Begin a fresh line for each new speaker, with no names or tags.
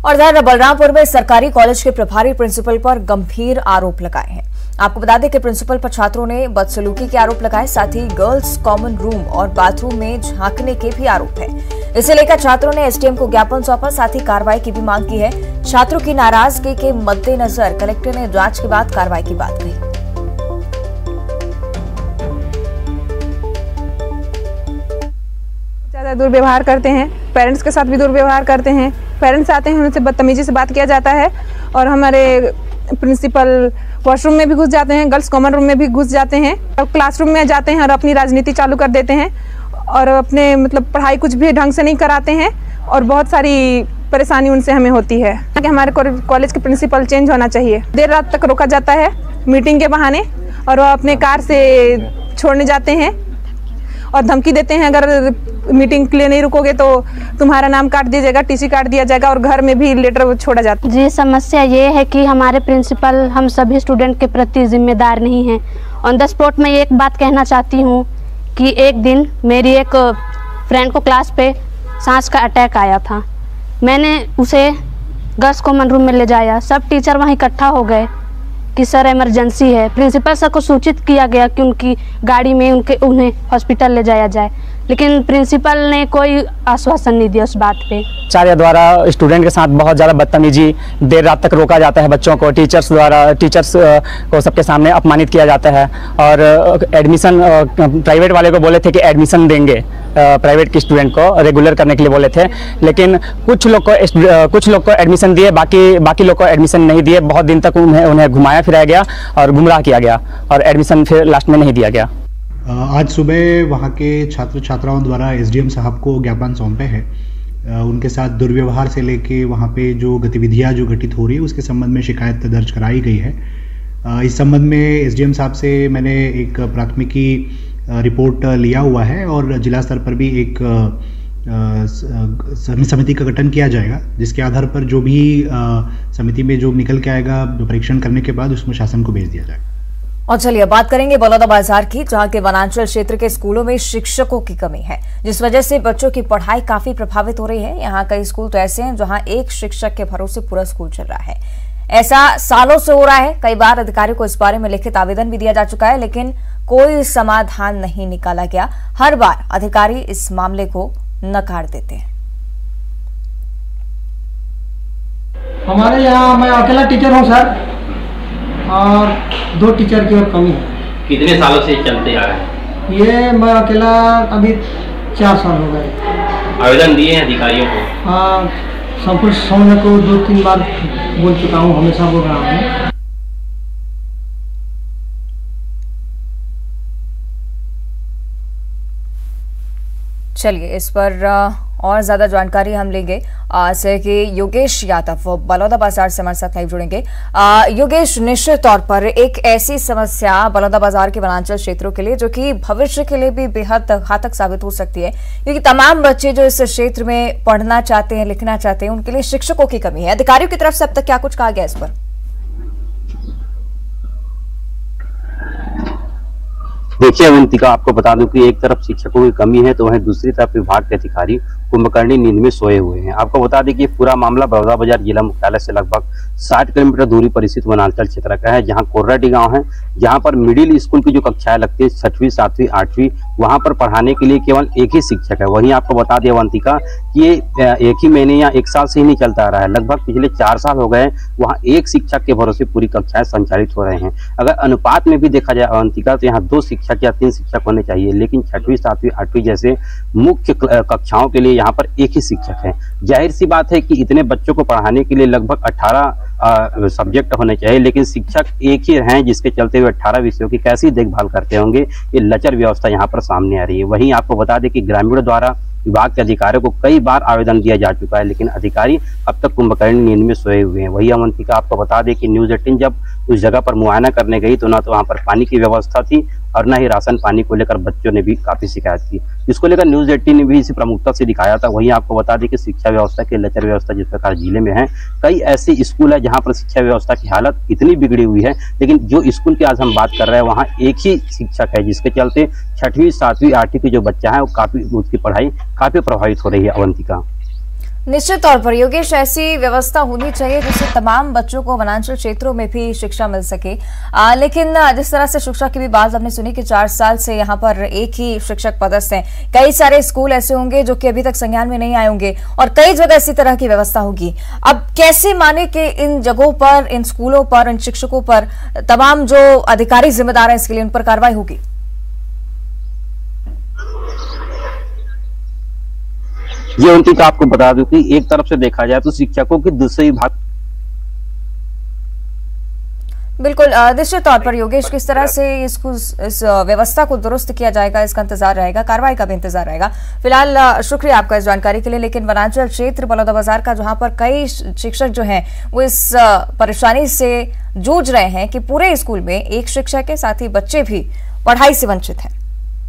और इधर बलरामपुर में सरकारी कॉलेज के प्रभारी प्रिंसिपल पर गंभीर आरोप लगाए हैं। आपको बता दें कि प्रिंसिपल पर छात्रों ने बदसलूकी के आरोप लगाए, साथ ही गर्ल्स कॉमन रूम और बाथरूम में झांकने के भी आरोप है। इसे लेकर छात्रों ने एसडीएम को ज्ञापन सौंपा, साथ ही कार्रवाई की भी मांग की है। छात्रों की नाराजगी के मद्देनजर कलेक्टर ने जांच के बाद कार्रवाई की बात कही।
ज्यादा दुर्व्यवहार करते हैं, पेरेंट्स के साथ भी दुर्व्यवहार करते हैं। पेरेंट्स आते हैं, उनसे बदतमीजी से बात किया जाता है और हमारे प्रिंसिपल वॉशरूम में भी घुस जाते हैं, गर्ल्स कॉमन रूम में भी घुस जाते हैं, क्लासरूम में जाते हैं और अपनी राजनीति चालू कर देते हैं और अपने पढ़ाई कुछ भी ढंग से नहीं कराते हैं और बहुत सारी परेशानी उनसे हमें होती है। कि हमारे कॉलेज के प्रिंसिपल चेंज होना चाहिए। देर रात तक रोका जाता है मीटिंग के बहाने और वो अपने कार से छोड़ने जाते हैं और धमकी देते हैं, अगर मीटिंग के लिए नहीं रुकोगे तो तुम्हारा नाम काट दिया जाएगा, टीसी काट दिया जाएगा और घर में भी लेटर छोड़ा जाता है।
जी, समस्या ये है कि हमारे प्रिंसिपल हम सभी स्टूडेंट के प्रति जिम्मेदार नहीं हैं। ऑन द स्पॉट मैं एक बात कहना चाहती हूँ कि एक दिन मेरी एक फ्रेंड को क्लास पे सांस का अटैक आया था। मैंने उसे गर्ल्स कॉमन रूम में ले जाया, सब टीचर वहाँ इकट्ठा हो गए कि सर इमरजेंसी है। प्रिंसिपल सर को सूचित किया गया कि उनकी गाड़ी में उन्हें हॉस्पिटल ले जाया जाए, लेकिन प्रिंसिपल ने कोई आश्वासन नहीं दिया उस बात पे।
आचार्य द्वारा स्टूडेंट के साथ बहुत ज़्यादा बदतमीजी, देर रात तक रोका जाता है बच्चों को, टीचर्स को सबके सामने अपमानित किया जाता है और एडमिशन प्राइवेट वाले को बोले थे कि एडमिशन देंगे, प्राइवेट के स्टूडेंट को रेगुलर करने के लिए बोले थे, लेकिन कुछ लोग को एडमिशन दिए, बाकी लोग को एडमिशन नहीं दिए। बहुत दिन तक उन्हें घुमाया फिराया गया और गुमराह किया गया और एडमिशन फिर लास्ट में नहीं दिया गया।
आज सुबह वहाँ के छात्र छात्राओं द्वारा एसडीएम साहब को ज्ञापन सौंपे हैं। उनके साथ दुर्व्यवहार से लेके वहाँ पे जो गतिविधियाँ जो घटित हो रही है उसके संबंध में शिकायत दर्ज कराई गई है। इस संबंध में एसडीएम साहब से मैंने एक प्राथमिकी रिपोर्ट लिया हुआ है और जिला स्तर पर भी एक समिति का गठन किया जाएगा, जिसके आधार पर जो भी समिति में जो निकल के आएगा परीक्षण करने के बाद उसमें शासन को भेज दिया जाएगा।
और चलिए बात करेंगे बलौदाबाजार की, जहां के वनांचल क्षेत्र के स्कूलों में शिक्षकों की कमी है, जिस वजह से बच्चों की पढ़ाई काफी प्रभावित हो रही है। यहाँ कई स्कूल तो ऐसे हैं जहां एक शिक्षक के भरोसे पूरा स्कूल चल रहा है। ऐसा सालों से हो रहा है। कई बार अधिकारियों को इस बारे में लिखित आवेदन भी दिया जा चुका है, लेकिन कोई समाधान नहीं निकाला गया। हर बार अधिकारी इस मामले को नकार देते हैं।
हमारे यहाँ मैं अकेला टीचर हूँ सर, और 2 टीचर की और कमी है।
कितने सालों से चलते आ रहे हैं?
ये मैं अकेला अभी 4 साल हो गए।
आवेदन दिए हैं अधिकारियों को?
हाँ, सब कुछ सोने को 2-3 बार बोल चुका हूँ, हमेशा बोल रहा हूँ।
चलिए इस पर और ज्यादा जानकारी हम लेंगे से कि योगेश यादव बलौदाबाजार से हमारे साथ लाइव जुड़ेंगे। योगेश, निश्चित तौर पर एक ऐसी समस्या बलौदाबाजार के वनांचल क्षेत्रों के लिए जो कि भविष्य के लिए भी बेहद घातक साबित हो सकती है, क्योंकि तमाम बच्चे जो इस क्षेत्र में पढ़ना चाहते हैं, लिखना चाहते हैं, उनके लिए शिक्षकों की कमी है। अधिकारियों की तरफ से अब तक क्या कुछ कहा गया इस पर?
देखिए अवंतिका, आपको बता दूं कि एक तरफ शिक्षकों की कमी है तो वहीं दूसरी तरफ विभाग के अधिकारी कुंभकर्णी नींद में सोए हुए हैं। आपको बता दें कि पूरा मामला बलौदाबाजार जिला मुख्यालय से लगभग 60 किलोमीटर दूरी पर स्थित वनांचल क्षेत्र का है, जहां कोर्राडी गांव है, जहां पर मिडिल स्कूल की जो कक्षाएं लगती है 6वीं 7वीं 8वीं, वहां पर पढ़ाने के लिए केवल एक ही शिक्षक है। वहीं आपको बता दें अवंतिका कि ये एक ही महीने या 1 साल से ही नहीं चलता आ रहा है, लगभग पिछले 4 साल हो गए वहाँ एक शिक्षक के भरोसे पूरी कक्षाएं संचालित हो रहे हैं। अगर अनुपात में भी देखा जाए अवंतिका तो यहाँ 2 शिक्षक या 3 शिक्षक होने चाहिए, लेकिन 6वीं 7वीं 8वीं जैसे मुख्य कक्षाओं के लिए यहाँ पर एक ही शिक्षक है। जाहिर सी बात है कि इतने बच्चों को पढ़ाने के लिए लगभग 18 सब्जेक्ट होने चाहिए, लेकिन शिक्षक एक ही हैं, जिसके चलते हुए 18 विषयों की कैसी देखभाल करते होंगे। ये लचर व्यवस्था यहाँ पर सामने आ रही है। वहीं आपको बता दें कि ग्रामीणों द्वारा विभाग के अधिकारियों को कई बार आवेदन दिया जा चुका है, लेकिन अधिकारी अब तक कुंभकर्ण नींद में सोए हुए हैं। वही अवंतिका, आपको बता दें कि न्यूज़ 18 जब उस जगह पर मुआयना करने गई तो ना तो वहाँ पर पानी की व्यवस्था थी और न ही राशन पानी को लेकर बच्चों ने भी काफी शिकायत की, जिसको लेकर न्यूज़ 18 ने भी इसी प्रमुखता से दिखाया था। वहीं आपको बता दें कि शिक्षा व्यवस्था की लचर व्यवस्था जिस प्रकार जिले में है, कई ऐसे स्कूल है जहां पर शिक्षा व्यवस्था की हालत इतनी बिगड़ी हुई है, लेकिन जो स्कूल की आज हम बात कर रहे हैं वहाँ एक ही शिक्षक है, जिसके चलते 6वीं 7वीं 8वीं के जो बच्चा है वो काफी उसकी पढ़ाई काफी प्रभावित हो रही है। अवंतिका,
निश्चित तौर पर योगेश, ऐसी व्यवस्था होनी चाहिए जिससे तमाम बच्चों को वनांचल क्षेत्रों में भी शिक्षा मिल सके। लेकिन जिस तरह से शिक्षा की भी बात हमने सुनी कि 4 साल से यहाँ पर एक ही शिक्षक पदस्थ हैं, कई सारे स्कूल ऐसे होंगे जो कि अभी तक संज्ञान में नहीं आए होंगे और कई जगह इसी तरह की व्यवस्था होगी। अब कैसे माने कि इन जगहों पर, इन स्कूलों पर, इन शिक्षकों पर तमाम जो अधिकारी जिम्मेदार हैं इसके लिए उन पर कार्रवाई होगी?
ये उनकी आपको बता दूं कि एक तरफ से देखा जाए तो शिक्षकों की दूसरे विभाग।
बिल्कुल, निश्चित तौर पर योगेश, किस तरह से इस व्यवस्था को दुरुस्त किया जाएगा इसका इंतजार रहेगा, कार्रवाई का भी इंतजार रहेगा। फिलहाल शुक्रिया आपका इस जानकारी के लिए। लेकिन वनांचल क्षेत्र बलौदाबाजार का, जहां पर कई शिक्षक जो हैं वो इस परेशानी से जूझ रहे हैं कि पूरे स्कूल में एक शिक्षक के साथ ही बच्चे भी पढ़ाई से वंचित हैं।